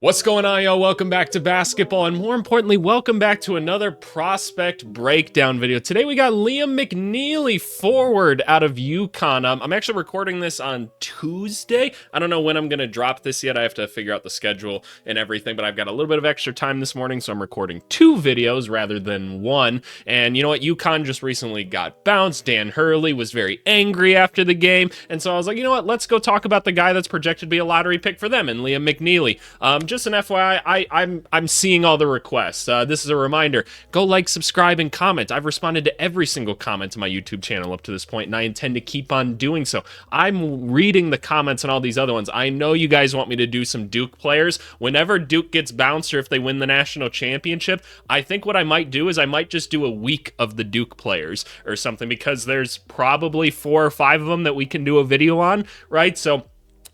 What's going on, y'all? Welcome back to basketball, and more importantly, welcome back to another prospect breakdown video. Today we got Liam McNeeley, forward out of UConn. I'm actually recording this on Tuesday. I don't know when I'm going to drop this yet. I have to figure out the schedule and everything, but I've got a little bit of extra time this morning, so I'm recording 2 videos rather than 1. And you know what? UConn just recently got bounced. Dan Hurley was very angry after the game, and so I was like, you know what? Let's go talk about the guy that's projected to be a lottery pick for them, and Liam McNeeley. Just an FYI, I'm seeing all the requests. This is a reminder. Go like, subscribe, and comment. I've responded to every single comment to my YouTube channel up to this point, and I intend to keep on doing so. I'm reading the comments on all these other ones. I know you guys want me to do some Duke players. Whenever Duke gets bounced or if they win the national championship, I think what I might do is I might just do a week of the Duke players or something, because there's probably 4 or 5 of them that we can do a video on, right? So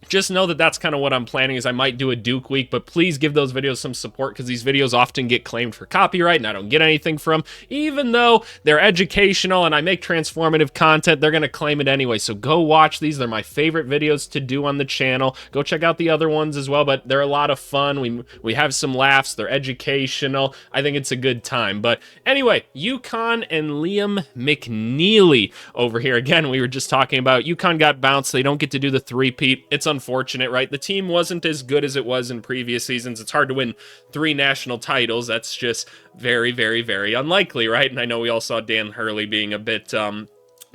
just know that that's kind of what I'm planning, is I might do a Duke week, but please give those videos some support, because these videos often get claimed for copyright and I don't get anything from them. Even though they're educational and I make transformative content, they're going to claim it anyway. So go watch these. They're my favorite videos to do on the channel. Go check out the other ones as well, but they're a lot of fun. We have some laughs. They're educational. I think it's a good time. But anyway, UConn and Liam McNeeley over here. Again, we were just talking about UConn got bounced. They don't get to do the three-peat. It's unfortunate, right? The team wasn't as good as it was in previous seasons. It's hard to win 3 national titles. That's just very, very, very unlikely, right? And I know we all saw Dan Hurley being a bit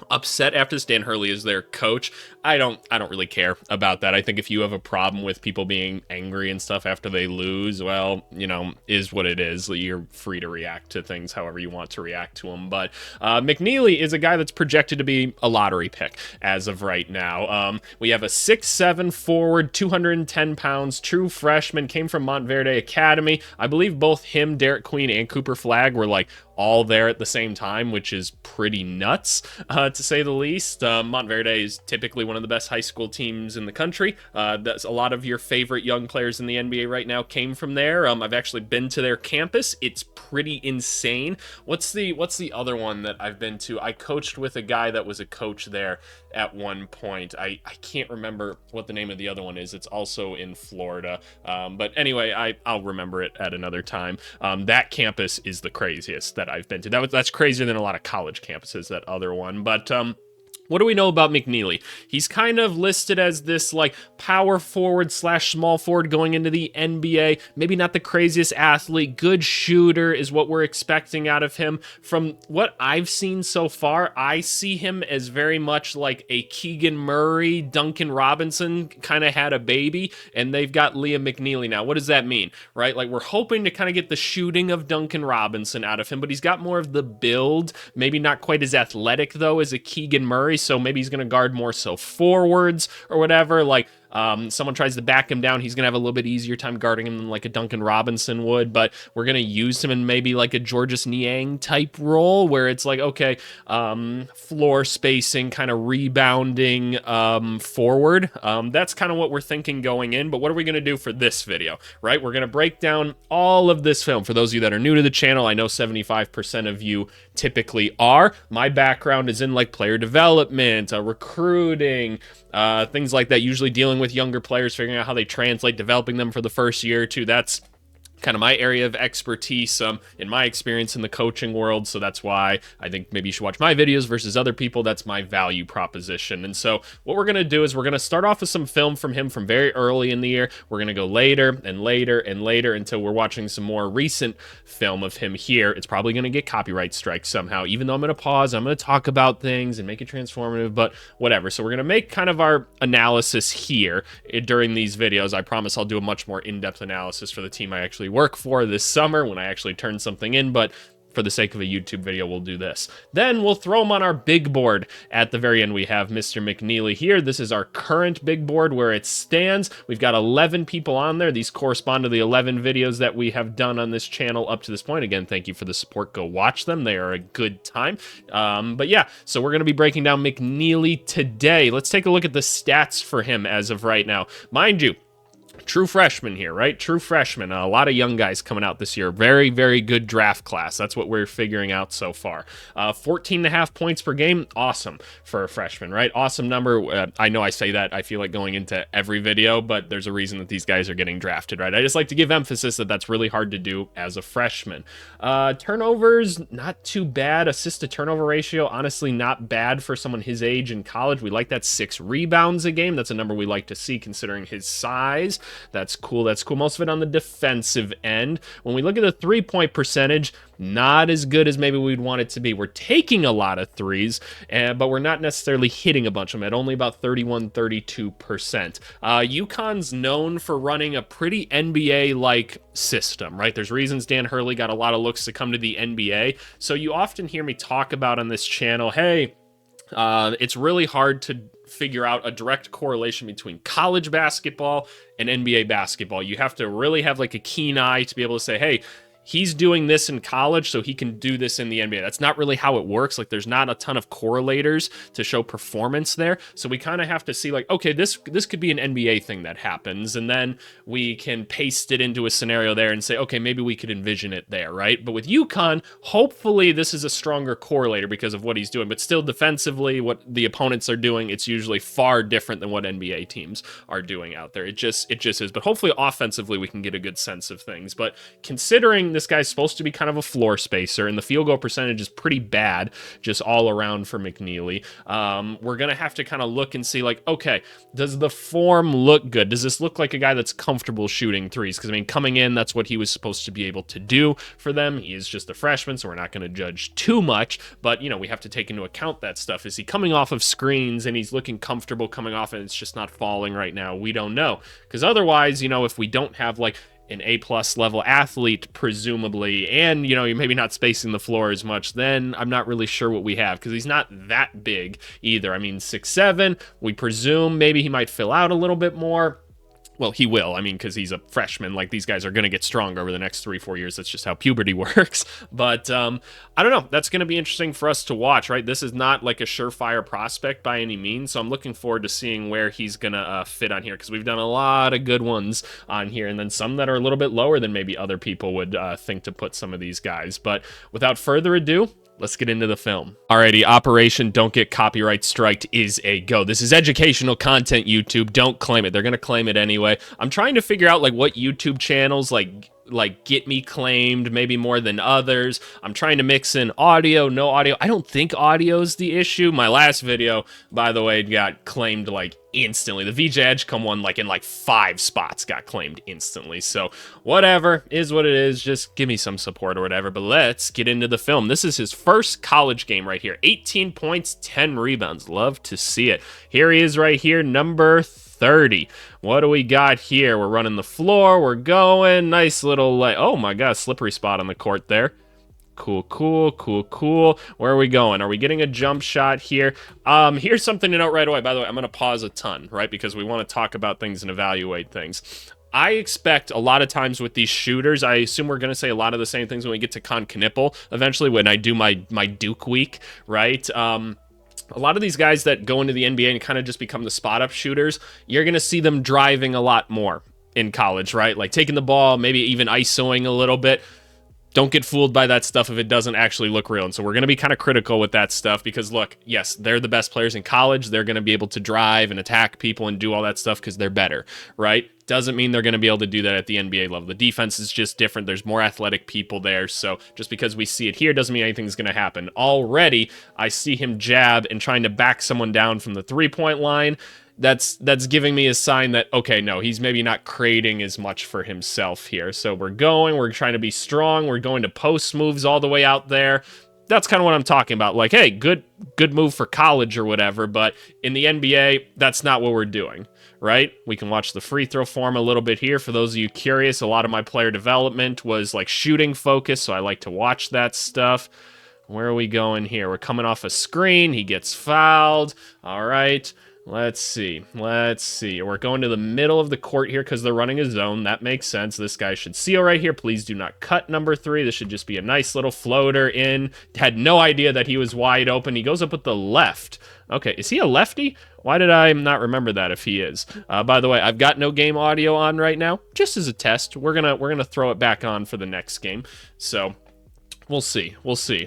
upset after this. Dan Hurley is their coach. I don't really care about that. I think if you have a problem with people being angry and stuff after they lose, well, you know, is what it is. You're free to react to things however you want to react to them. But McNeeley is a guy that's projected to be a lottery pick as of right now. We have a 6'7" forward, 210 pounds, true freshman, came from Montverde Academy. I believe both him, Derek Queen, and Cooper Flagg were like all there at the same time, which is pretty nuts, to say the least. Montverde is typically one of the best high school teams in the country. That's a lot of your favorite young players in the NBA right now came from there. I've actually been to their campus. It's pretty insane. What's the other one that I've been to? I coached with a guy that was a coach there at one point. I can't remember what the name of the other one is. It's also in Florida. But anyway, I'll remember it at another time. That campus is the craziest that I've been to. That's crazier than a lot of college campuses, that other one. But what do we know about McNeeley? He's kind of listed as this like power forward / small forward going into the NBA. Maybe not the craziest athlete. Good shooter is what we're expecting out of him. From what I've seen so far, I see him as very much like a Keegan Murray, Duncan Robinson kind of had a baby, and they've got Liam McNeeley now. What does that mean, right? Like, we're hoping to kind of get the shooting of Duncan Robinson out of him, but he's got more of the build. Maybe not quite as athletic, though, as a Keegan Murray, so maybe he's going to guard more so forwards or whatever. Like, someone tries to back him down, he's going to have a little bit easier time guarding him than like a Duncan Robinson would, but we're going to use him in maybe like a Georges Niang type role, where it's like, okay, floor spacing, kind of rebounding forward. That's kind of what we're thinking going in. But what are we going to do for this video, right? We're going to break down all of this film. For those of you that are new to the channel, I know 75% of you typically are. My background is in like player development, recruiting, things like that, usually dealing with younger players, figuring out how they translate, developing them for the first year or two. That's kind of my area of expertise in my experience in the coaching world. So that's why I think maybe you should watch my videos versus other people. That's my value proposition. And so what we're going to do is we're going to start off with some film from him from very early in the year. We're going to go later and later and later until we're watching some more recent film of him here. It's probably going to get copyright strikes somehow, even though I'm going to pause. I'm going to talk about things and make it transformative, but whatever. So we're going to make kind of our analysis here during these videos. I promise I'll do a much more in-depth analysis for the team I actually work for this summer when I actually turn something in, but for the sake of a YouTube video, we'll do this. Then we'll throw him on our big board. At the very end, we have Mr. McNeeley here. This is our current big board where it stands. We've got 11 people on there. These correspond to the 11 videos that we have done on this channel up to this point. Again, thank you for the support. Go watch them. They are a good time. But yeah, so we're going to be breaking down McNeeley today. Let's take a look at the stats for him as of right now. Mind you, True freshman here, right? True freshman. A lot of young guys coming out this year. Very, very good draft class. That's what we're figuring out so far. 14.5 points per game. Awesome for a freshman, right? Awesome number. I know I say that, I feel like going into every video, but there's a reason that these guys are getting drafted, right? I just like to give emphasis that that's really hard to do as a freshman. Turnovers, not too bad. Assist to turnover ratio, honestly, not bad for someone his age in college. We like that 6 rebounds a game. That's a number we like to see considering his size. That's cool. That's cool. Most of it on the defensive end. When we look at the 3-point percentage, not as good as maybe we'd want it to be. We're taking a lot of threes, but we're not necessarily hitting a bunch of them at only about 31-32%. UConn's known for running a pretty NBA-like system, right? There's reasons Dan Hurley got a lot of looks to come to the NBA. So you often hear me talk about on this channel, hey, it's really hard to figure out a direct correlation between college basketball and NBA basketball. You have to really have like a keen eye to be able to say, hey, he's doing this in college, so he can do this in the NBA. That's not really how it works. Like, there's not a ton of correlators to show performance there. So we kind of have to see, like, okay, this could be an NBA thing that happens, and then we can paste it into a scenario there and say, okay, maybe we could envision it there, right? But with UConn, hopefully this is a stronger correlator because of what he's doing. But still, defensively, what the opponents are doing, it's usually far different than what NBA teams are doing out there. It just is. But hopefully, offensively, we can get a good sense of things. But considering this guy's supposed to be kind of a floor spacer, and the field goal percentage is pretty bad just all around for McNeeley. We're going to have to kind of look and see, like, okay, does the form look good? Does this look like a guy that's comfortable shooting threes? Because, I mean, coming in, that's what he was supposed to be able to do for them. He is just a freshman, so we're not going to judge too much, but, you know, we have to take into account that stuff. Is he coming off of screens and he's looking comfortable coming off and it's just not falling right now? We don't know. Because otherwise, you know, if we don't have, like, an A-plus level athlete, presumably, and, you know, you're maybe not spacing the floor as much, then I'm not really sure what we have, because he's not that big either. I mean, 6'7", we presume maybe he might fill out a little bit more. Well, he will. I mean, because he's a freshman. Like, these guys are going to get stronger over the next 3-4 years. That's just how puberty works. But I don't know. That's going to be interesting for us to watch, right? This is not like a surefire prospect by any means. So I'm looking forward to seeing where he's going to fit on here, because we've done a lot of good ones on here, and then some that are a little bit lower than maybe other people would think to put some of these guys. But without further ado, let's get into the film. Alrighty, Operation Don't Get Copyright Striked is a go. This is educational content, YouTube. Don't claim it. They're going to claim it anyway. I'm trying to figure out, like, what YouTube channels, like get me claimed maybe more than others. I'm trying to mix in audio, no audio. I don't think audio's the issue. My last video, by the way, got claimed like instantly. The VJ Edgecombe one, like in like 5 spots, got claimed instantly. So whatever, is what it is. Just give me some support or whatever. But let's get into the film. This is his first college game right here. 18 points, 10 rebounds. Love to see it. Here he is right here, number 30. What do we got here? We're running the floor. We're going. Nice little, like, oh my god, slippery spot on the court there. Cool, cool, cool, cool. Where are we going? Are we getting a jump shot here? Here's something to note right away. By the way, I'm going to pause a ton, right? Because we want to talk about things and evaluate things. I expect a lot of times with these shooters, I assume we're going to say a lot of the same things when we get to Con Knipple eventually, when I do my Duke week, right? A lot of these guys that go into the NBA and kind of just become the spot-up shooters, you're going to see them driving a lot more in college, right? Like taking the ball, maybe even ISOing a little bit. Don't get fooled by that stuff if it doesn't actually look real. And so we're going to be kind of critical with that stuff because, look, yes, they're the best players in college. They're going to be able to drive and attack people and do all that stuff because they're better, right? Doesn't mean they're going to be able to do that at the NBA level. The defense is just different. There's more athletic people there. So just because we see it here doesn't mean anything's going to happen. Already, I see him jab and trying to back someone down from the three-point line. That's giving me a sign that, okay, no, he's maybe not creating as much for himself here. So we're trying to be strong. We're going to post moves all the way out there. That's kind of what I'm talking about. Like, hey, good move for college or whatever, but in the NBA, that's not what we're doing, right? We can watch the free throw form a little bit here. For those of you curious, a lot of my player development was like shooting focused, so I like to watch that stuff. Where are we going here? We're coming off a screen. He gets fouled. All right. Let's see. We're going to the middle of the court here because they're running a zone. That makes sense. This guy should seal right here. Please do not cut number 3. This should just be a nice little floater in. Had no idea that he was wide open. He goes up with the left. Okay, is he a lefty? Why did I not remember that if he is? By the way, I've got no game audio on right now, just as a test. We're gonna throw it back on for the next game. So we'll see.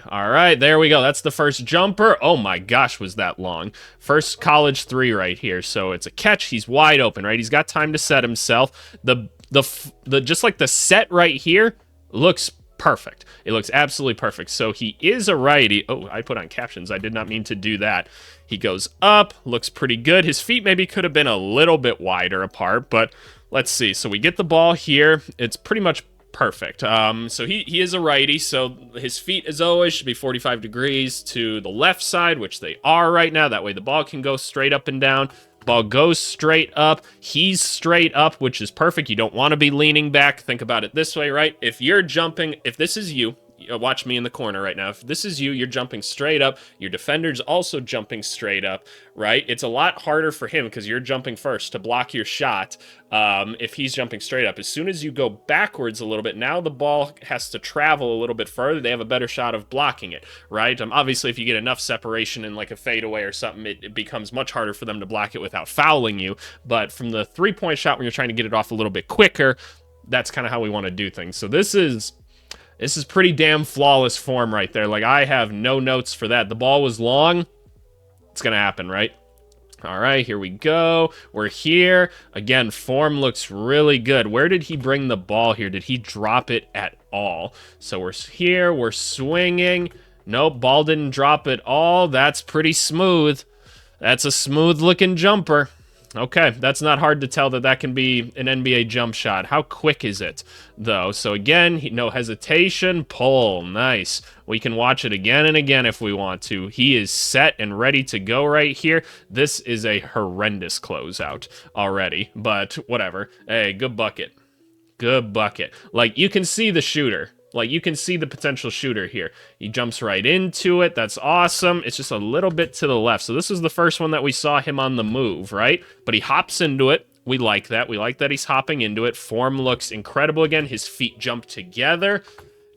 All right, there we go. That's the first jumper. Oh my gosh, was that long. First college 3 right here. So it's a catch. He's wide open, right? He's got time to set himself. The just like the set right here looks perfect. It looks absolutely perfect. So he is a righty. Oh, I put on captions. I did not mean to do that. He goes up, looks pretty good. His feet maybe could have been a little bit wider apart, but let's see. So we get the ball here. It's pretty much perfect. So he is a righty, so his feet, as always, should be 45 degrees to the left side, which they are right now. That way the ball can go straight up and down. Ball goes straight up. He's straight up, which is perfect. You don't want to be leaning back. Think about it this way, right? If you're jumping, if this is you, watch me in the corner right now. If this is you, you're jumping straight up. Your defender's also jumping straight up, right? It's a lot harder for him because you're jumping first to block your shot if he's jumping straight up. As soon as you go backwards a little bit, now the ball has to travel a little bit further. They have a better shot of blocking it, right? Obviously, if you get enough separation in like a fadeaway or something, it becomes much harder for them to block it without fouling you. But from the three-point shot, when you're trying to get it off a little bit quicker, that's kind of how we want to do things. So this is pretty damn flawless form right there. Like, I have no notes for that. The ball was long. It's going to happen, right? All right, here we go. We're here. Again, form looks really good. Where did he bring the ball here? Did he drop it at all? So we're here. We're swinging. Nope, ball didn't drop at all. That's pretty smooth. That's a smooth-looking jumper. Okay, that's not hard to tell that can be an NBA jump shot. How quick is it, though? So again, no hesitation, pull, nice. We can watch it again and again if we want to. He is set and ready to go right here. This is a horrendous closeout already, but whatever. Hey, good bucket. Good bucket. Like, you can see the shooter. Like, you can see the potential shooter here. He jumps right into it. That's awesome. It's just a little bit to the left. So this is the first one that we saw him on the move, right? But he hops into it. We like that. We like that he's hopping into it. Form looks incredible again. His feet jump together.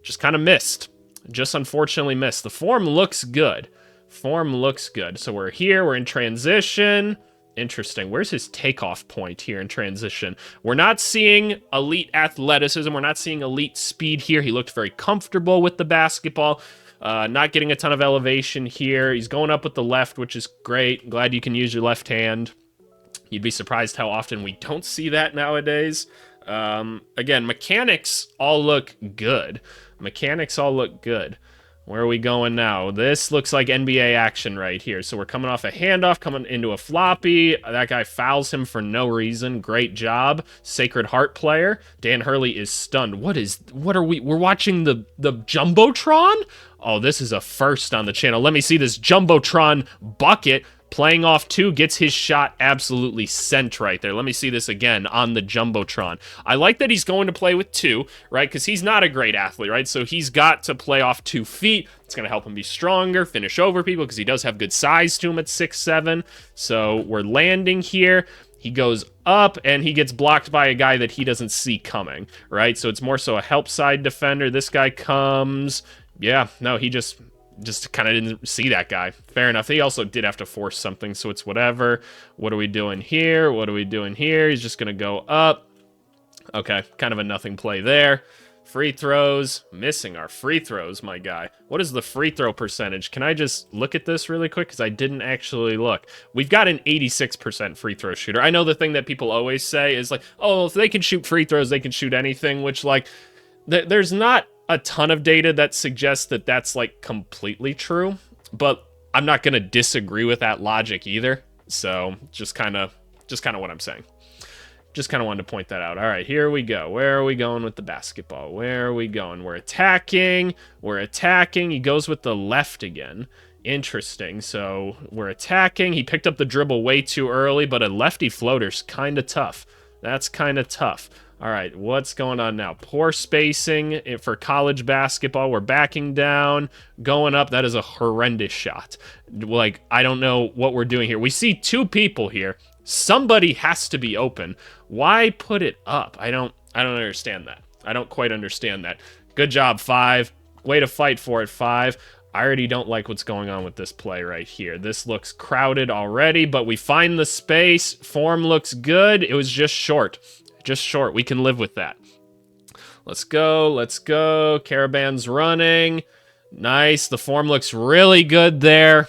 Just kind of missed. Just unfortunately missed. The form looks good. Form looks good. So we're here. We're in transition. Interesting. Where's his takeoff point here in transition? We're not seeing elite athleticism. We're not seeing elite speed here. He looked very comfortable with the basketball. Not getting a ton of elevation here. He's going up with the left, which is great. Glad you can use your left hand. You'd be surprised how often we don't see that nowadays. Again, mechanics all look good. Where are we going now? This looks like NBA action right here. So we're coming off a handoff, coming into a floppy. That guy fouls him for no reason. Great job. Sacred Heart player. Dan Hurley is stunned. We're watching the Jumbotron? Oh, this is a first on the channel. Let me see this Jumbotron bucket. Playing off 2, gets his shot absolutely sent right there. Let me see this again on the Jumbotron. I like that he's going to play with 2, right? Because he's not a great athlete, right? So he's got to play off 2 feet. It's going to help him be stronger, finish over people, because he does have good size to him at 6'7". So we're landing here. He goes up, and he gets blocked by a guy that he doesn't see coming, right? So it's more so a help side defender. This guy comes. Yeah, no, he just kind of didn't see that guy. Fair enough. He also did have to force something, so it's whatever. What are we doing here? He's just going to go up. Okay, kind of a nothing play there. Free throws. Missing our free throws, my guy. What is the free throw percentage? Can I just look at this really quick? Because I didn't actually look. We've got an 86% free throw shooter. I know the thing that people always say is like, oh, if they can shoot free throws, they can shoot anything, which, like, there's not a ton of data that suggests that that's like completely true, but I'm not going to disagree with that logic either. So just kind of what I'm saying. Just kind of wanted to point that out. All right, here we go. Where are we going with the basketball? Where are we going? We're attacking. He goes with the left again. Interesting. So we're attacking. He picked up the dribble way too early, but a lefty floater's kind of tough. That's kind of tough. All right, what's going on now? Poor spacing for college basketball. We're backing down, going up. That is a horrendous shot. Like, I don't know what we're doing here. We see two people here. Somebody has to be open. Why put it up? I don't understand that. I don't quite understand that. Good job, 5. Way to fight for it, 5. I already don't like what's going on with this play right here. This looks crowded already, but we find the space. Form looks good. It was just short. Just short. We can live with that. Let's go. Let's go. Caravan's running. Nice. The form looks really good there.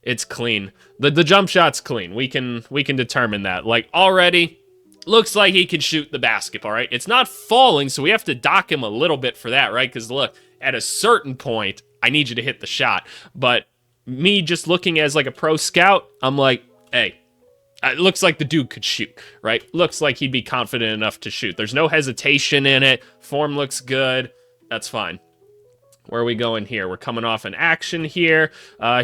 It's clean. The jump shot's clean. We can determine that. Like, already looks like he can shoot the basketball, right? It's not falling, so we have to dock him a little bit for that, right? Because look, at a certain point, I need you to hit the shot. But me just looking as like a pro scout, I'm like, hey, it looks like the dude could shoot, right? Looks like he'd be confident enough to shoot. There's no hesitation in it. Form looks good. That's fine. Where are we going here? We're coming off an action here.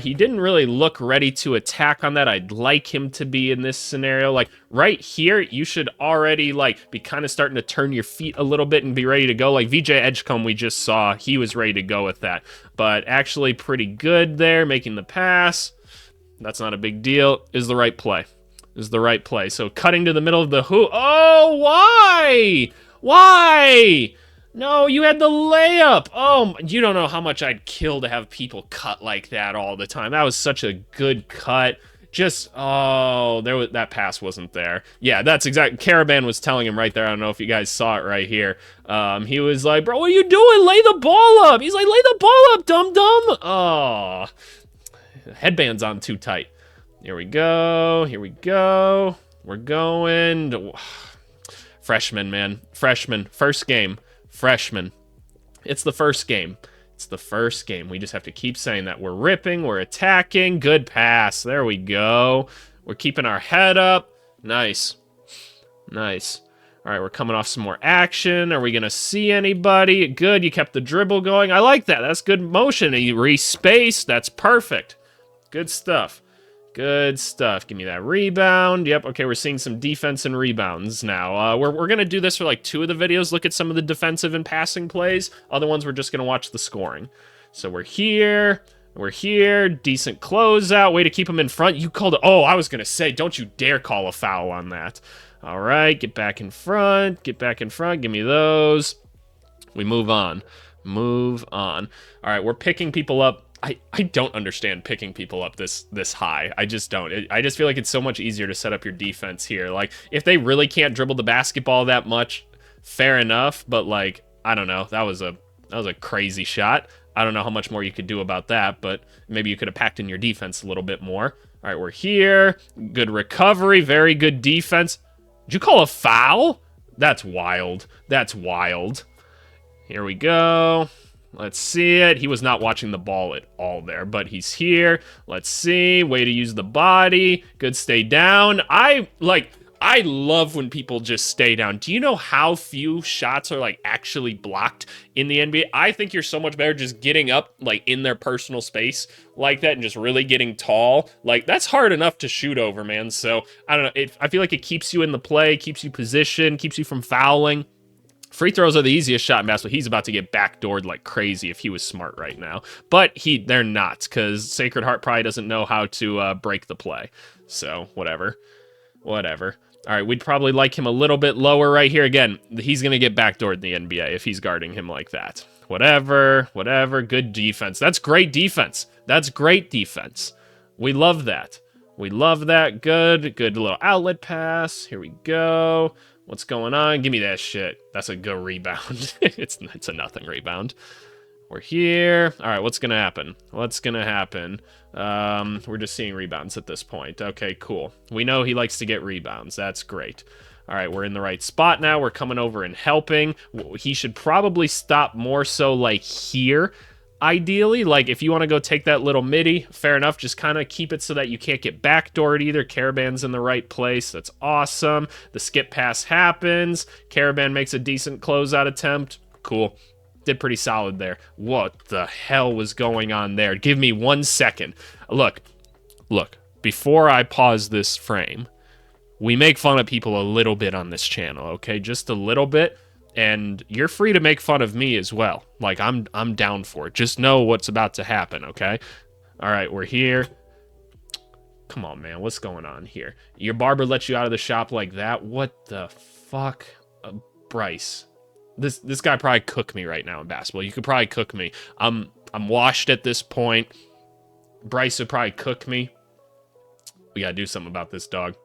He didn't really look ready to attack on that. I'd like him to be in this scenario. Like, right here, you should already, like, be kind of starting to turn your feet a little bit and be ready to go. Like, VJ Edgecombe we just saw, he was ready to go with that. But actually pretty good there, making the pass. That's not a big deal. Is the right play. Is the right play. So cutting to the middle of the hoop. Oh, why? Why? No, you had the layup. Oh, you don't know how much I'd kill to have people cut like that all the time. That was such a good cut. Just, oh, that pass wasn't there. Yeah, that's exactly. Caravan was telling him right there. I don't know if you guys saw it right here. He was like, bro, what are you doing? Lay the ball up. He's like, lay the ball up, dum-dum. Oh, headband's on too tight. Here we go. Here we go. We're going. Freshman, man. Freshman. First game. Freshman. It's the first game. It's the first game. We just have to keep saying that. We're ripping. We're attacking. Good pass. There we go. We're keeping our head up. Nice. Nice. All right, we're coming off some more action. Are we going to see anybody? Good. You kept the dribble going. I like that. That's good motion. And you re-space. That's perfect. Good stuff. Good stuff. Give me that rebound. Yep, okay, we're seeing some defense and rebounds now. We're going to do this for like 2 of the videos. Look at some of the defensive and passing plays. Other ones, we're just going to watch the scoring. So we're here. We're here. Decent closeout. Way to keep them in front. You called it. Oh, I was going to say, don't you dare call a foul on that. All right, get back in front. Get back in front. Give me those. We move on. Move on. All right, we're picking people up. I don't understand picking people up this high. I just don't. I just feel like it's so much easier to set up your defense here. Like, if they really can't dribble the basketball that much, fair enough. But, like, I don't know. That was a crazy shot. I don't know how much more you could do about that, but maybe you could have packed in your defense a little bit more. All right, we're here. Good recovery. Very good defense. Did you call a foul? That's wild. That's wild. Here we go. Let's see it. He was not watching the ball at all there, but he's here. Let's see. Way to use the body. Good stay down. I love when people just stay down. Do you know how few shots are like actually blocked in the NBA? I think you're so much better just getting up like in their personal space like that and just really getting tall. Like, that's hard enough to shoot over, man. So I don't know. I feel like it keeps you in the play, keeps you positioned, keeps you from fouling. Free throws are the easiest shot in basketball. He's about to get backdoored like crazy if he was smart right now. But they're not, because Sacred Heart probably doesn't know how to break the play. So, whatever. Whatever. All right, we'd probably like him a little bit lower right here. Again, he's going to get backdoored in the NBA if he's guarding him like that. Whatever, whatever. Good defense. That's great defense. That's great defense. We love that. We love that. Good. Good little outlet pass. Here we go. What's going on? Give me that shit. That's a good rebound. It's a nothing rebound. We're here. All right, what's going to happen? What's going to happen? We're just seeing rebounds at this point. Okay, cool. We know he likes to get rebounds. That's great. All right, we're in the right spot now. We're coming over and helping. He should probably stop more so like here. Ideally, like if you want to go take that little midi, fair enough. Just kind of keep it so that you can't get backdoored either. Caravan's in the right place. That's awesome. The skip pass happens. Caravan makes a decent closeout attempt. Cool. Did pretty solid there. What the hell was going on there? Give me 1 second. Look. Before I pause this frame, we make fun of people a little bit on this channel, okay? Just a little bit. And you're free to make fun of me as well. Like, I'm down for it. Just know what's about to happen, okay? All right, we're here. Come on, man. What's going on here? Your barber lets you out of the shop like that? What the fuck? Bryce. This guy probably cook me right now in basketball. You could probably cook me. I'm washed at this point. Bryce would probably cook me. We gotta do something about this, dog.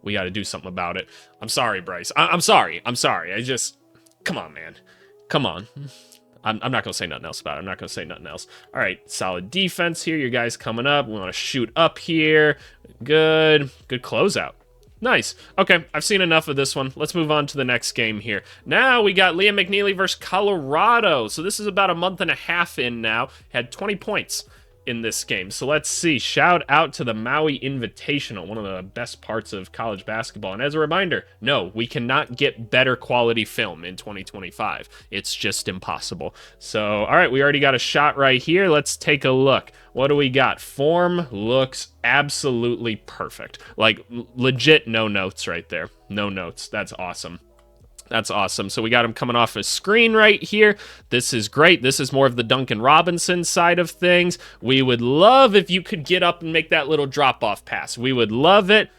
We gotta do something about it. I'm sorry, Bryce. I'm sorry. I'm sorry. I just... Come on, man. Come on. I'm not going to say nothing else about it. I'm not going to say nothing else. All right, solid defense here. You guys coming up. We want to shoot up here. Good. Good closeout. Nice. Okay, I've seen enough of this one. Let's move on to the next game here. Now we got Liam McNeeley versus Colorado. So this is about a month and a half in now. Had 20 points in this game. So let's see. Shout out to the Maui Invitational, one of the best parts of college basketball. And as a reminder, no, we cannot get better quality film in 2025. It's just impossible. So, all right, we already got a shot right here. Let's take a look. What do we got? Form looks absolutely perfect. Like, legit no notes right there. No notes. That's awesome. That's awesome. So we got him coming off his screen right here. This is great. This is more of the Duncan Robinson side of things. We would love if you could get up and make that little drop-off pass. We would love it.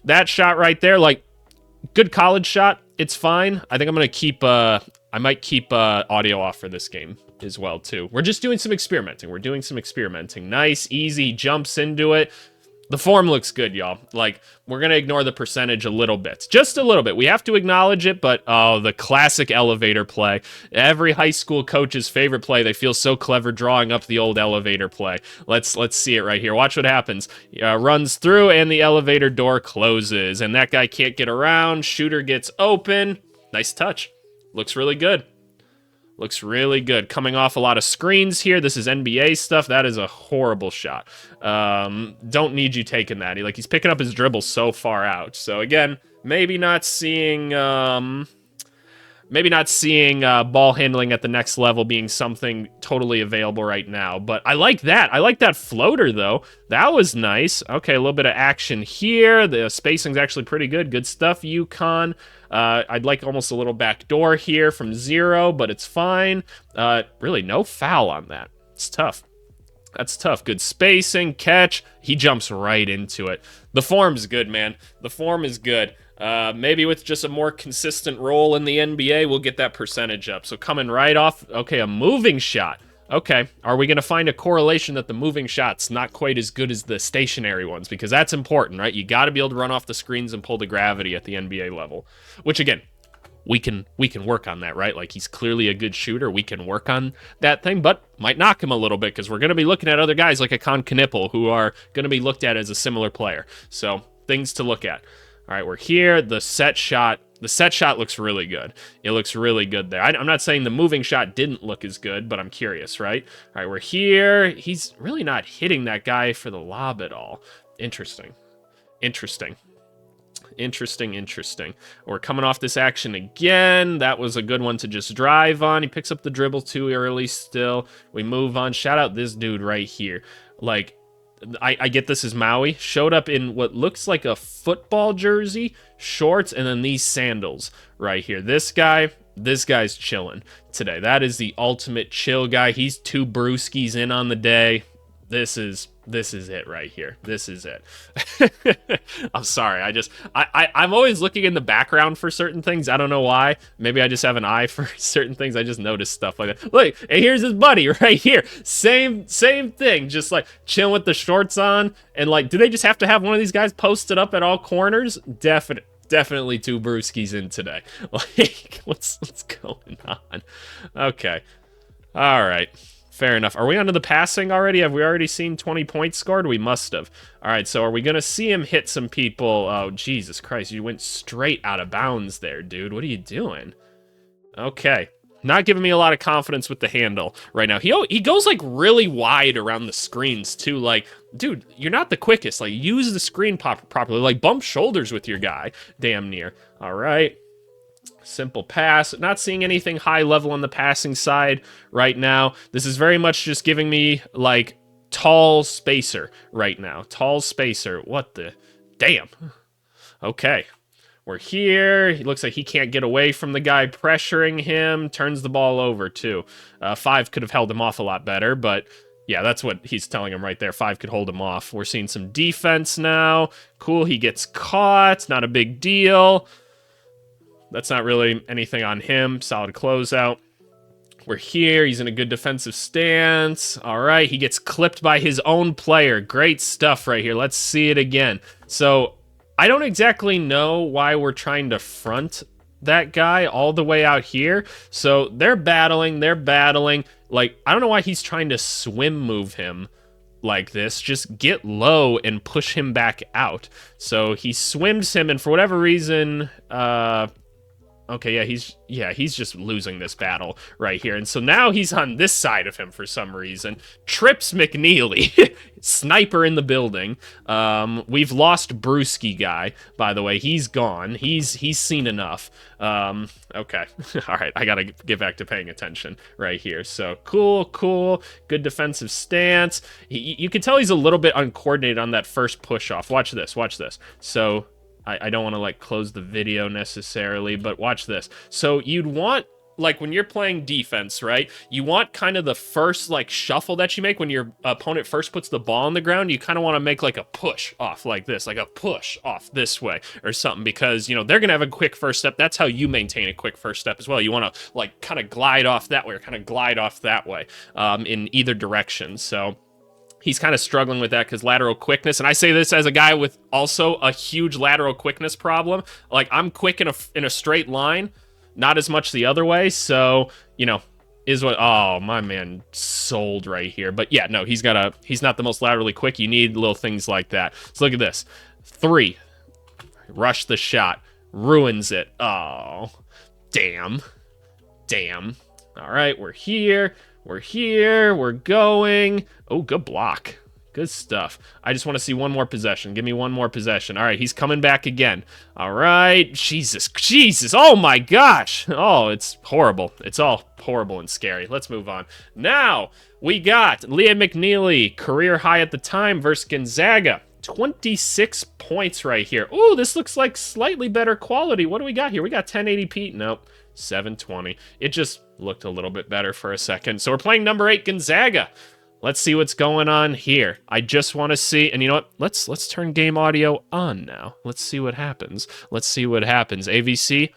That shot right there, like, good college shot. It's fine. I think I'm going to keep, I might keep audio off for this game as well, too. We're just doing some experimenting. We're doing some experimenting. Nice, easy, jumps into it. The form looks good, y'all. Like, we're going to ignore the percentage a little bit. Just a little bit. We have to acknowledge it, but, oh, the classic elevator play. Every high school coach's favorite play. They feel so clever drawing up the old elevator play. Let's see it right here. Watch what happens. Runs through, and the elevator door closes. And that guy can't get around. Shooter gets open. Nice touch. Looks really good. Looks really good. Coming off a lot of screens here. This is NBA stuff. That is a horrible shot. Don't need you taking that. He's picking up his dribble so far out. So again, maybe not seeing ball handling at the next level being something totally available right now. But I like that. I like that floater, though. That was nice. Okay, a little bit of action here. The spacing's actually pretty good. Good stuff, UConn. I'd like almost a little back door here from 0, but it's fine. Really, no foul on that. It's tough. That's tough. Good spacing, catch. He jumps right into it. The form's good, man. The form is good. Maybe with just a more consistent role in the NBA, we'll get that percentage up. So coming right off, okay, a moving shot. Okay, are we going to find a correlation that the moving shot's not quite as good as the stationary ones? Because that's important, right? You got to be able to run off the screens and pull the gravity at the NBA level. Which, again, we can work on that, right? Like, he's clearly a good shooter. We can work on that thing, but might knock him a little bit because we're going to be looking at other guys like a Con Knipple who are going to be looked at as a similar player. So, things to look at. All right, we're here. The set shot looks really good. It looks really good there. I'm not saying the moving shot didn't look as good, but I'm curious, right? All right, we're here. He's really not hitting that guy for the lob at all. Interesting. We're coming off this action again. That was a good one to just drive on. He picks up the dribble too early still. We move on. Shout out this dude right here. Like, I get this is Maui. Showed up in what looks like a football jersey, shorts, and then these sandals right here. This guy's chilling today. That is the ultimate chill guy. He's 2 brewskis in on the day. This is it right here. This is it. I'm sorry. I'm always looking in the background for certain things. I don't know why. Maybe I just have an eye for certain things. I just notice stuff like that. Look, and here's his buddy right here. Same thing. Just like chilling with the shorts on. And like, do they just have to have one of these guys posted up at all corners? Definitely 2 brewskis in today. Like, what's going on? Okay. All right. Fair enough. Are we onto the passing already? Have we already seen 20 points scored? We must have. All right, so are we going to see him hit some people? Oh, Jesus Christ. You went straight out of bounds there, dude. What are you doing? Okay. Not giving me a lot of confidence with the handle right now. He goes, like, really wide around the screens, too. Like, dude, you're not the quickest. Like, use the screen properly. Like, bump shoulders with your guy. Damn near. All right. Simple pass. Not seeing anything high level on the passing side right now. This is very much just giving me, like, tall spacer right now. Tall spacer. What the? Damn. Okay. We're here. He looks like he can't get away from the guy pressuring him. Turns the ball over, too. 5 could have held him off a lot better, but yeah, that's what he's telling him right there. 5 could hold him off. We're seeing some defense now. Cool, he gets caught. Not a big deal. That's not really anything on him. Solid closeout. We're here. He's in a good defensive stance. All right, he gets clipped by his own player. Great stuff right here. Let's see it again. So I don't exactly know why we're trying to front that guy all the way out here. So they're battling. Like, I don't know why he's trying to swim move him like this. Just get low and push him back out. So he swims him, and for whatever reason, okay, he's just losing this battle right here. And so now he's on this side of him for some reason. Trips McNeeley. Sniper in the building. We've lost Brewski guy, by the way. He's gone. He's seen enough. Okay. All right, I gotta get back to paying attention right here. So, cool. Good defensive stance. You can tell he's a little bit uncoordinated on that first push-off. Watch this. So I don't want to, like, close the video necessarily, but watch this. So you'd want, like, when you're playing defense, right, you want kind of the first, like, shuffle that you make when your opponent first puts the ball on the ground. You kind of want to make, like, a push off like this, like a push off this way or something, because, you know, they're going to have a quick first step. That's how you maintain a quick first step as well. You want to, like, kind of glide off that way or kind of glide off that way in either direction. So he's kind of struggling with that because lateral quickness. And I say this as a guy with also a huge lateral quickness problem. Like, I'm quick in a straight line, not as much the other way. So, you know, is what, oh, my man sold right here. But yeah, no, he's not the most laterally quick. You need little things like that. So look at this. 3. Rush the shot. Ruins it. Oh, damn. All right, we're here. We're going. Oh, good block. Good stuff. I just want to see one more possession. Give me one more possession. All right, he's coming back again. All right. Jesus. Oh, my gosh. Oh, it's horrible. It's all horrible and scary. Let's move on. Now, we got Liam McNeeley, career high at the time versus Gonzaga. 26 points right here. Ooh, this looks like slightly better quality. What do we got here? We got 1080p. Nope. 720. It just looked a little bit better for a second. So we're playing number 8 Gonzaga. Let's see what's going on here. I just want to see, and you know what? Let's turn game audio on now. Let's see what happens. AVC,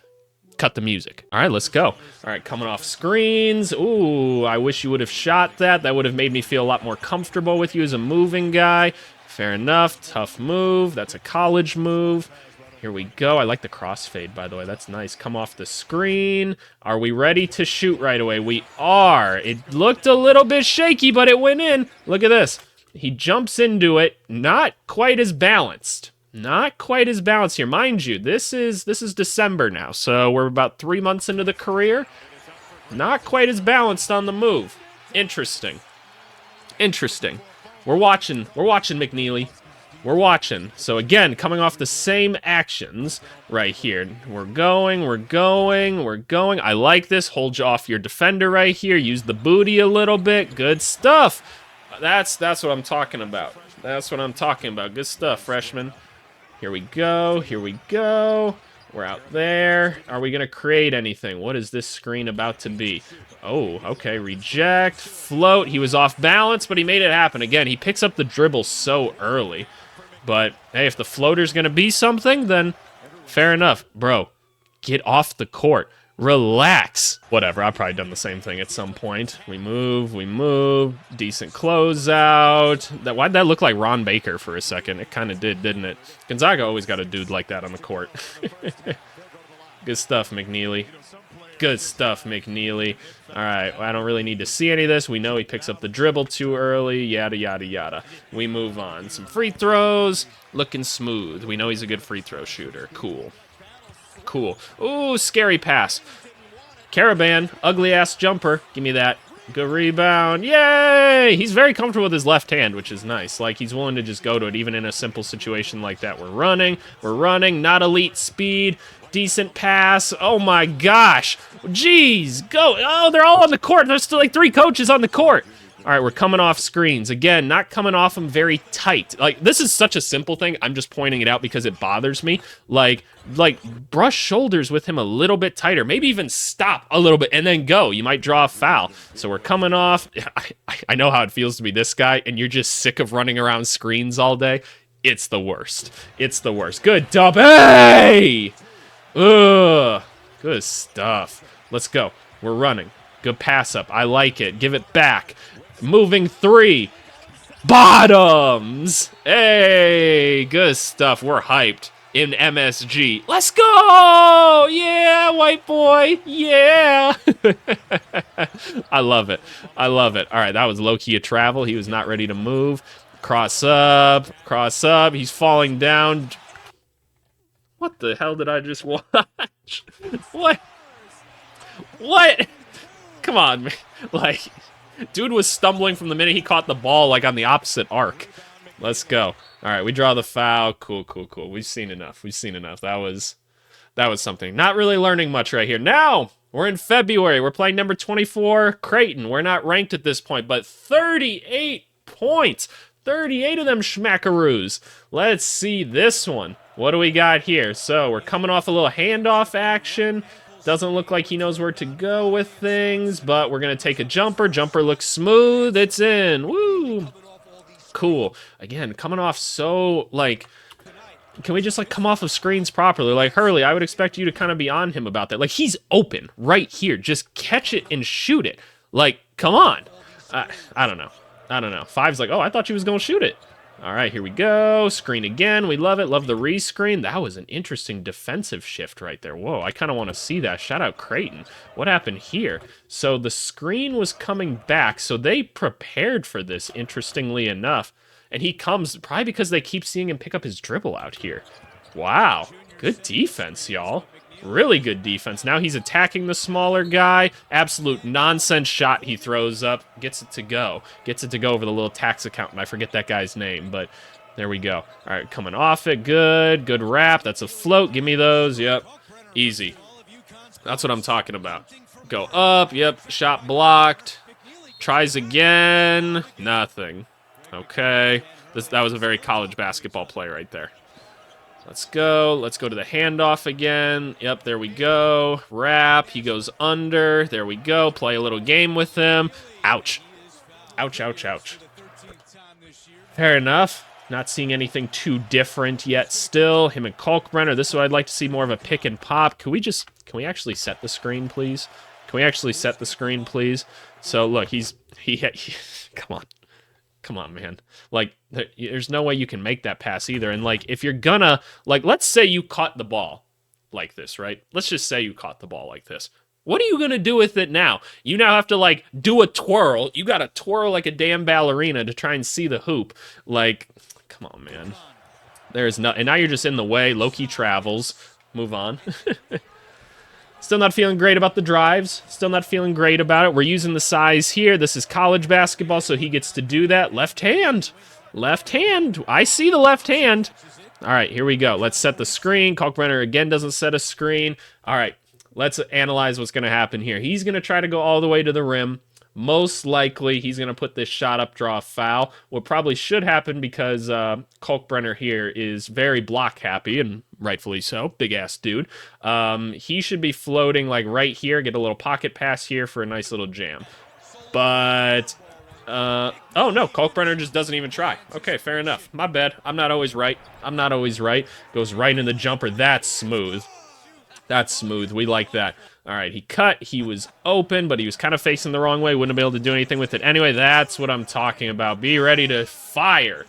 cut the music. All right, let's go. All right, coming off screens. Ooh, I wish you would have shot that. That would have made me feel a lot more comfortable with you as a moving guy. Fair enough. Tough move. That's a college move. Here we go. I like the crossfade, by the way. That's nice. Come off the screen. Are we ready to shoot right away? We are. It looked a little bit shaky, but it went in. Look at this. He jumps into it. Not quite as balanced. Here. Mind you, this is December now, so we're about 3 months into the career. Not quite as balanced on the move. Interesting. We're watching McNeeley. We're watching. So again, coming off the same actions right here. We're going. I like this. Hold you off your defender right here. Use the booty a little bit. Good stuff. That's what I'm talking about. Good stuff, freshman. Here we go. We're out there. Are we going to create anything? What is this screen about to be? Oh, okay. Reject. Float. He was off balance, but he made it happen. Again, he picks up the dribble so early. But, hey, if the floater's going to be something, then fair enough. Bro, get off the court. Relax. Whatever, I've probably done the same thing at some point. We move. Decent closeout. Why'd that look like Ron Baker for a second? It kind of did, didn't it? Gonzaga always got a dude like that on the court. Good stuff, McNeeley. All right, well, I don't really need to see any of this. We know he picks up the dribble too early, yada. We move on. Some free throws, looking smooth. We know he's a good free throw shooter. Cool. Ooh, scary pass. Caravan, ugly-ass jumper. Give me that. Good rebound. Yay! He's very comfortable with his left hand, which is nice. Like, he's willing to just go to it, even in a simple situation like that. We're running. Not elite speed. Decent pass. Oh my gosh. Jeez. Go. Oh, they're all on the court. There's still like 3 coaches on the court. All right, we're coming off screens. Again, not coming off them very tight. Like, this is such a simple thing. I'm just pointing it out because it bothers me. Like brush shoulders with him a little bit tighter. Maybe even stop a little bit and then go. You might draw a foul. So we're coming off. I know how it feels to be this guy, and you're just sick of running around screens all day. It's the worst. It's the worst. Good dub. Hey! Ugh. Good stuff. Let's go. We're running. Good pass up. I like it. Give it back. Moving 3. Bottoms. Hey, good stuff. We're hyped in MSG. Let's go. Yeah, white boy. Yeah. I love it. I love it. All right, that was low-key a travel. He was not ready to move. Cross up. Cross up. He's falling down. What the hell did I just watch? What? What? Come on, man. Like, dude was stumbling from the minute he caught the ball, like, on the opposite arc. Let's go. All right, we draw the foul. Cool, cool, cool. We've seen enough. We've seen enough. That was something. Not really learning much right here. Now, we're in February. We're playing number 24, Creighton. We're not ranked at this point, but 38 points. 38 of them schmackaroos. Let's see this one. What do we got here? So, we're coming off a little handoff action. Doesn't look like he knows where to go with things, but we're going to take a jumper. Jumper looks smooth. It's in. Woo! Cool. Again, coming off so, like, can we just, like, come off of screens properly? Like, Hurley, I would expect you to kind of be on him about that. Like, he's open right here. Just catch it and shoot it. Like, come on. I don't know. I don't know. Five's like, oh, I thought you was going to shoot it. All right, here we go. Screen again. We love it. Love the rescreen. That was an interesting defensive shift right there. Whoa, I kind of want to see that. Shout out Creighton. What happened here? So the screen was coming back, so they prepared for this, interestingly enough. And he comes, probably because they keep seeing him pick up his dribble out here. Wow, good defense, y'all. Really good defense. Now he's attacking the smaller guy. Absolute nonsense shot he throws up. Gets it to go. Gets it to go over the little tax accountant. I forget that guy's name, but there we go. All right, coming off it. Good. Good wrap. That's a float. Give me those. Yep. Easy. That's what I'm talking about. Go up. Yep. Shot blocked. Tries again. Nothing. Okay. That was a very college basketball play right there. Let's go. Let's go to the handoff again. Yep, there we go. Wrap. He goes under. There we go. Play a little game with him. Ouch. Ouch, ouch, ouch. Fair enough. Not seeing anything too different yet still. Him and Kalkbrenner. This is what I'd like to see more of a pick and pop. Can we actually set the screen, please? Can we actually set the screen, please? So, look, he come on. Come on, man. Like, there's no way you can make that pass either. And, like, if you're gonna, like, let's say you caught the ball like this, right? Let's just say you caught the ball like this. What are you gonna do with it now? You now have to, like, do a twirl. You gotta twirl like a damn ballerina to try and see the hoop. Like, come on, man. There's no, and now you're just in the way. Low-key travels. Move on. Still not feeling great about the drives. Still not feeling great about it. We're using the size here. This is college basketball, so he gets to do that. Left hand. Left hand. I see the left hand. All right, here we go. Let's set the screen. Kalkbrenner again doesn't set a screen. All right, let's analyze what's going to happen here. He's going to try to go all the way to the rim. Most likely, he's going to put this shot up, draw a foul. What probably should happen, because Kalkbrenner here is very block happy, and rightfully so, big-ass dude. He should be floating, like, right here, get a little pocket pass here for a nice little jam. But, oh, no, Kalkbrenner just doesn't even try. Okay, fair enough. My bad. I'm not always right. I'm not always right. Goes right in the jumper. That's smooth. That's smooth. We like that. All right, he cut. He was open, but he was kind of facing the wrong way. Wouldn't be able to do anything with it. Anyway, that's what I'm talking about. Be ready to fire.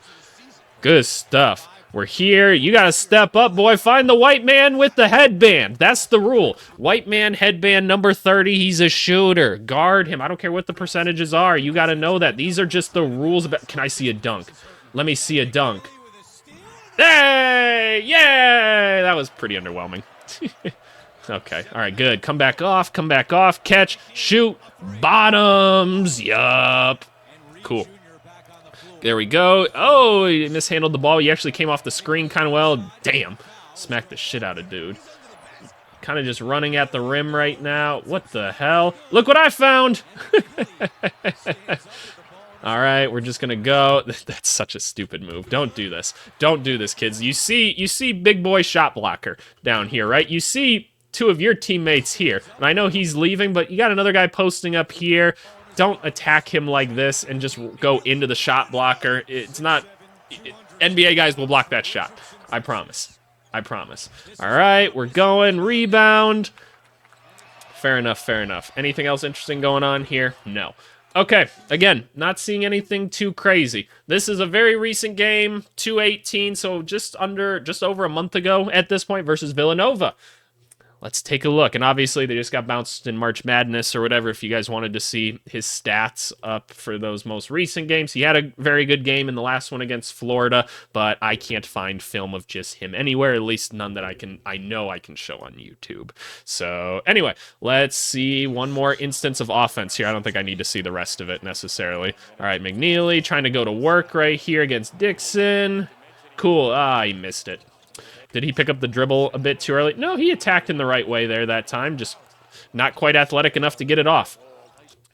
Good stuff. We're here. You got to step up, boy. Find the white man with the headband. That's the rule. White man, headband, number 30. He's a shooter. Guard him. I don't care what the percentages are. You got to know that. These are just the rules. About. Can I see a dunk? Let me see a dunk. Hey! Yay! That was pretty underwhelming. Okay, all right, good. Come back off, catch, shoot, bottoms, yup. Cool. There we go. Oh, he mishandled the ball. He actually came off the screen kind of well. Damn, smacked the shit out of dude. Kind of just running at the rim right now. What the hell? Look what I found! All right, we're just gonna go. That's such a stupid move. Don't do this. Don't do this, kids. You see big boy shot blocker down here, right? You see two of your teammates here. And I know he's leaving, but you got another guy posting up here. Don't attack him like this and just go into the shot blocker. It's not... NBA guys will block that shot. I promise. I promise. All right, we're going. Rebound. Fair enough, fair enough. Anything else interesting going on here? No. Okay, again, not seeing anything too crazy. This is a very recent game, 2-18, so just over a month ago at this point versus Villanova. Let's take a look. And obviously, they just got bounced in March Madness or whatever. If you guys wanted to see his stats up for those most recent games, he had a very good game in the last one against Florida, but I can't find film of just him anywhere, at least none that I know I can show on YouTube. So anyway, let's see one more instance of offense here. I don't think I need to see the rest of it necessarily. All right, McNeeley trying to go to work right here against Dixon. Cool. Ah, he missed it. Did he pick up the dribble a bit too early? No, he attacked in the right way there that time, just not quite athletic enough to get it off.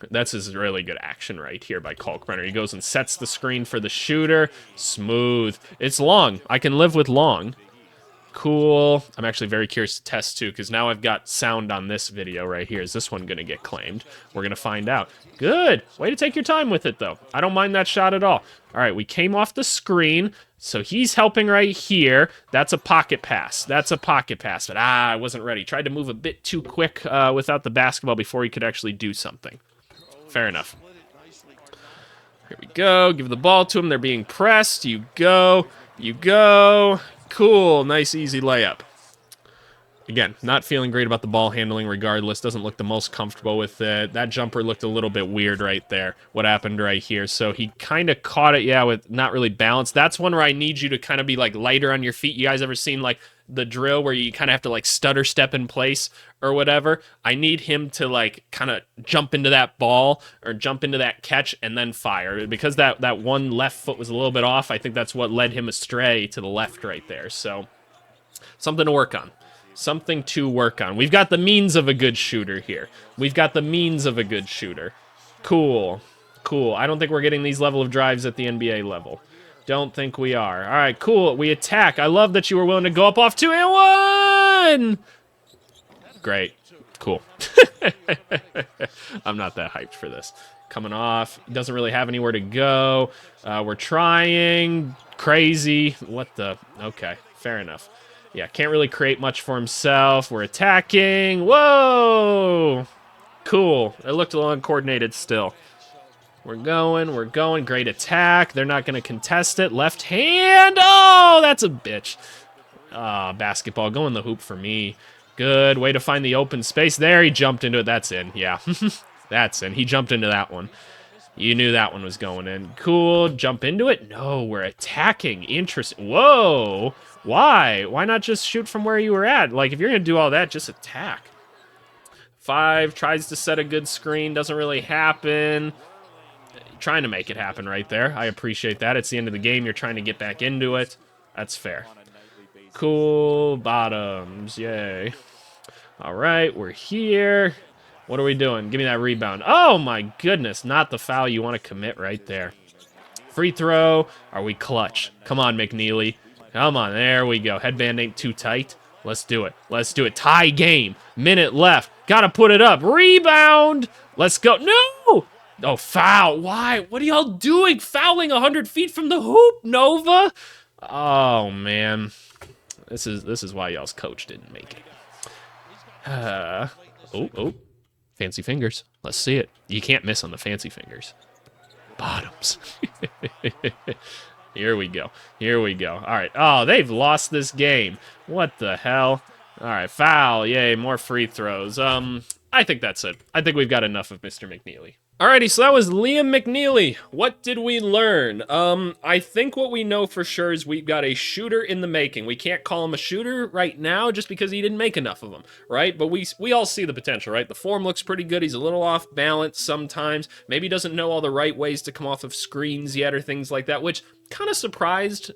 That's his really good action right here by Kalkbrenner. He goes and sets the screen for the shooter. Smooth. It's long. I can live with long. Cool. I'm actually very curious to test too, because now I've got sound on this video right here. Is this one going to get claimed? We're going to find out. Good. Way to take your time with it, though. I don't mind that shot at all. All right, we came off the screen, so he's helping right here. That's a pocket pass. That's a pocket pass, but I wasn't ready. Tried to move a bit too quick without the basketball before he could actually do something. Fair enough. Here we go. Give the ball to him. They're being pressed. You go. You go. Cool, nice easy layup. Again, not feeling great about the ball handling regardless. Doesn't look the most comfortable with it. That jumper looked a little bit weird right there. What happened right here? So he kind of caught it, yeah, with not really balanced. That's one where I need you to kind of be like lighter on your feet. You guys ever seen like the drill where you kind of have to like stutter step in place or whatever? I need him to like kind of jump into that ball or jump into that catch and then fire. Because that one left foot was a little bit off, I think that's what led him astray to the left right there. So something to work on. Something to work on. We've got the means of a good shooter here. We've got the means of a good shooter. Cool. Cool. I don't think we're getting these level of drives at the NBA level. Don't think we are. All right, cool. We attack. I love that you were willing to go up off 2 and 1. Great. Cool. I'm not that hyped for this. Coming off. Doesn't really have anywhere to go. We're trying. Crazy. What the? Okay. Fair enough. Yeah, can't really create much for himself. We're attacking. Whoa! Cool. It looked a little uncoordinated still. We're going. Great attack. They're not going to contest it. Left hand. Oh, that's a bitch. Basketball. Go in the hoop for me. Good. Way to find the open space. There, he jumped into it. That's in. Yeah. That's in. He jumped into that one. You knew that one was going in. Cool. Jump into it? No, we're attacking. Interesting. Whoa. Why? Why not just shoot from where you were at? Like, if you're going to do all that, just attack. 5, tries to set a good screen. Doesn't really happen. Trying to make it happen right there. I appreciate that. It's the end of the game. You're trying to get back into it. That's fair. Cool. Bottoms. Yay. All right, we're here. What are we doing? Give me that rebound. Oh, my goodness. Not the foul you want to commit right there. Free throw. Are we clutch? Come on, McNeeley. Come on. There we go. Headband ain't too tight. Let's do it. Let's do it. Tie game. Minute left. Got to put it up. Rebound. Let's go. No! Oh, foul. Why? What are y'all doing? Fouling 100 feet from the hoop, Nova? Oh, man. This is why y'all's coach didn't make it. Oh. Fancy fingers. Let's see it. You can't miss on the fancy fingers. Bottoms. Here we go. Here we go. All right. Oh, they've lost this game. What the hell? All right. Foul. Yay. More free throws. I think that's it. I think we've got enough of Mr. McNeeley. Alrighty, so that was Liam McNeeley. What did we learn? I think what we know for sure is we've got a shooter in the making. We can't call him a shooter right now just because he didn't make enough of them, right? But we all see the potential, right? The form looks pretty good. He's a little off balance sometimes. Maybe doesn't know all the right ways to come off of screens yet or things like that, which kind of surprised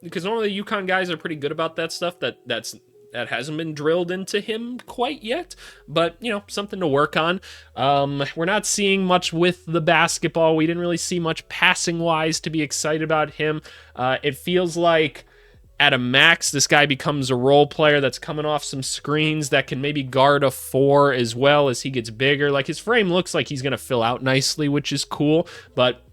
because normally the UConn guys are pretty good about that stuff. That's that hasn't been drilled into him quite yet, but you know, something to work on. We're not seeing much with the basketball. We didn't really see much passing wise to be excited about him. It feels like at a max, this guy becomes a role player that's coming off some screens that can maybe guard a 4 as well as he gets bigger. Like, his frame looks like he's going to fill out nicely, which is cool, but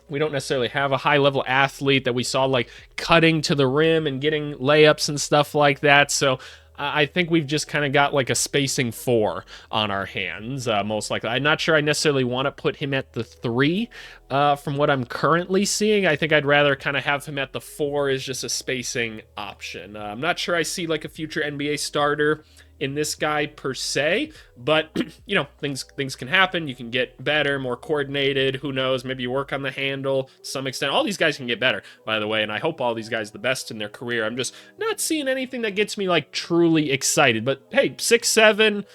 we don't necessarily have a high-level athlete that we saw, like, cutting to the rim and getting layups and stuff like that. So I think we've just kind of got like a spacing 4 on our hands, most likely. I'm not sure I necessarily want to put him at the 3 from what I'm currently seeing. I think I'd rather kind of have him at the 4 as just a spacing option. I'm not sure I see like a future NBA starter in this guy per se, but you know, things can happen. You can get better, more coordinated. Who knows? Maybe you work on the handle to some extent. All these guys can get better, by the way, and I hope all these guys the best in their career. I'm just not seeing anything that gets me like truly excited. But hey, 6'7",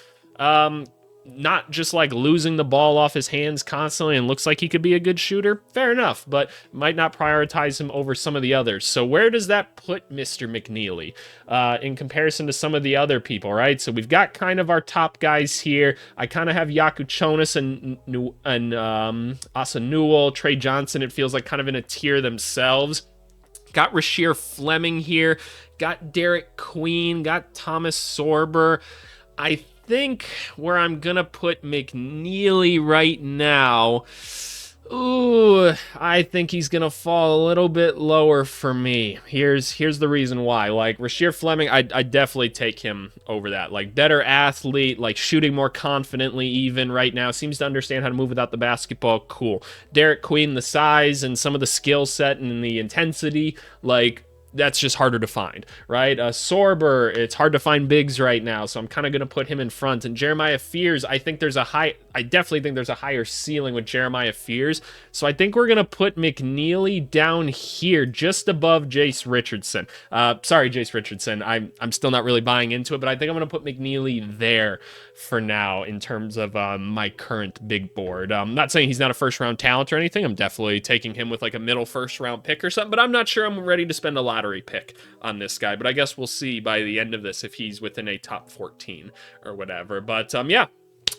not just like losing the ball off his hands constantly and looks like he could be a good shooter. Fair enough, but might not prioritize him over some of the others. So where does that put Mr. McNeeley in comparison to some of the other people, right? So we've got kind of our top guys here. I kind of have Yakuchonis and Asa Newell, Trey Johnson. It feels like kind of in a tier themselves. Got Rasheer Fleming here. Got Derek Queen. Got Thomas Sorber. I think where I'm gonna put McNeeley right now, I think he's gonna fall a little bit lower for me. Here's the reason why. Like, Rasheer Fleming, I definitely take him over that. Like, better athlete, like shooting more confidently even right now, seems to understand how to move without the basketball. Cool. Derek Queen, the size and some of the skill set and the intensity, like, that's just harder to find, right? Sorber, it's hard to find bigs right now, so I'm kind of going to put him in front. And Jeremiah Fears, I definitely think there's a higher ceiling with Jeremiah Fears. So I think we're going to put McNeeley down here, just above Jace Richardson. Sorry, Jace Richardson. I'm still not really buying into it, but I think I'm going to put McNeeley there for now in terms of my current big board. I'm not saying he's not a first-round talent or anything. I'm definitely taking him with like a middle first-round pick or something, but I'm not sure I'm ready to spend a lottery pick on this guy. But I guess we'll see by the end of this if he's within a top 14 or whatever. But yeah.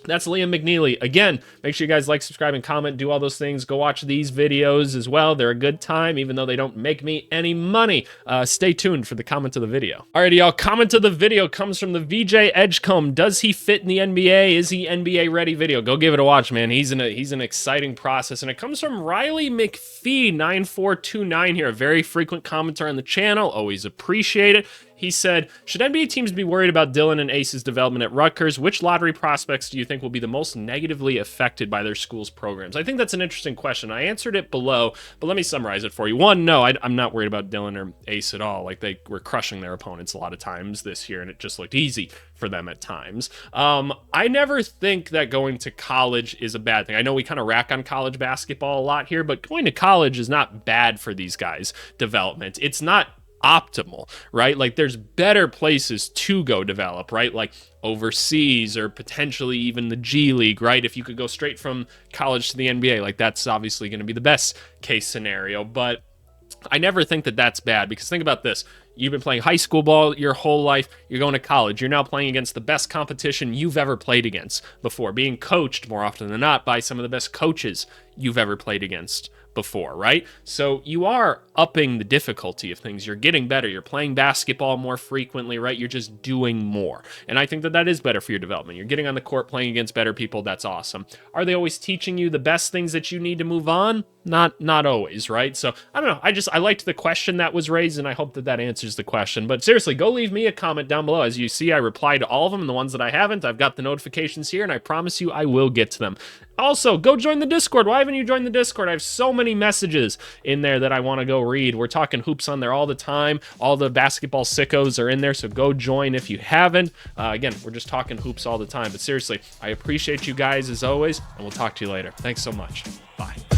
That's Liam McNeeley. Again, make sure you guys like, subscribe, and comment. Do all those things. Go watch these videos as well. They're a good time, even though they don't make me any money. Stay tuned for the comment of the video. Alrighty, y'all. Comment of the video comes from the VJ Edgecombe. Does he fit in the NBA? Is he NBA ready? Video. Go give it a watch, man. He's an exciting process. And it comes from Riley McPhee 9429 here. A very frequent commenter on the channel. Always appreciate it. He said, should NBA teams be worried about Dylan and Ace's development at Rutgers? Which lottery prospects do you think will be the most negatively affected by their school's programs? I think that's an interesting question. I answered it below, but let me summarize it for you. One, no, I'm not worried about Dylan or Ace at all. Like, they were crushing their opponents a lot of times this year, and it just looked easy for them at times. I never think that going to college is a bad thing. I know we kind of rack on college basketball a lot here, but going to college is not bad for these guys' development. It's not optimal, right? Like, there's better places to go develop, right? Like overseas or potentially even the G League, right? If you could go straight from college to the NBA, like, that's obviously going to be the best case scenario. But I never think that that's bad, because think about this. You've been playing high school ball your whole life. You're going to college. You're now playing against the best competition you've ever played against before, being coached more often than not by some of the best coaches you've ever played against before, right? So you are upping the difficulty of things. You're getting better. You're playing basketball more frequently, right? You're just doing more. And I think that that is better for your development. You're getting on the court, playing against better people. That's awesome. Are they always teaching you the best things that you need to move on? Not always, right? So I don't know. I liked the question that was raised, and I hope that that answers the question. But seriously, go leave me a comment down below. As you see, I reply to all of them, and the ones that I haven't, I've got the notifications here, and I promise you I will get to them. Also, go join the Discord. Why haven't you joined the Discord? I have so many messages in there that I want to go read. We're talking hoops on there all the time. All the basketball sickos are in there, so go join if you haven't. Again, we're just talking hoops all the time. But seriously, I appreciate you guys as always, and we'll talk to you later. Thanks so much. Bye.